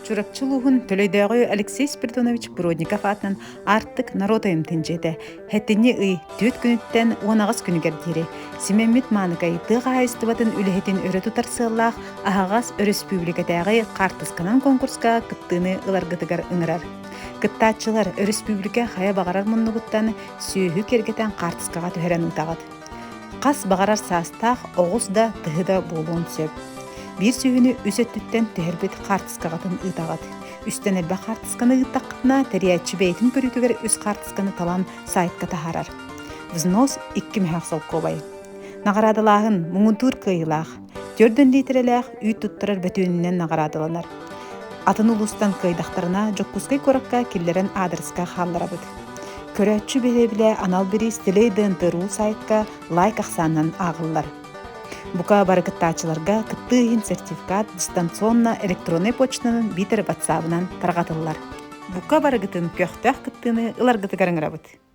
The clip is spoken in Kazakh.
Чуракчылуғын төлөйдәғі Алексей Спиридонович Бродников атынан артык народайым тінжеді. Хәттіні үй төт күніттен 10 күнігер дері. Семеммет маныкай тыға айстыбатын үліхетін өрі тұтар сыллақ ағағас республикадағы қартысқанан конкурска кыттыны ыларгытыгар ыңырар. Кыттачылар республика хая бағарар мұннығыттан сүйі кергетен қартысқаға түхерен ұтағад. Қас бағарар састақ оғыз да тыхыда болуын сөп. Bir sүйіні өсөттіттен төхербет қартысқағатын ұтағад. Үстен әлбә қартысқаны ұттаққытына тәрияйтші бәйтін көрітігер өз қартысқаны талан сайтқа тахарар. Взнос 2 мехақсал қобай. Нағарадылағын мұңынтур қиылақ, 4 литреләқ үй тұттырар бәтөнінен нағарадыланар. Атын ұлыстан қайдақтарына жоққызғай қораққа келдерін адресқа қалдырабыд. Көрәтші бәлі анал бірі стелейден тұру сайтқа лайк ақсаннан ағылар. Бука барыкыттачыларга кыттыйын сертификат дистанционна электронный почтанын битер ватсабынан таргатылар. Бука барыгытын көхтөх кыттыны ыларгыты гараңырабыт.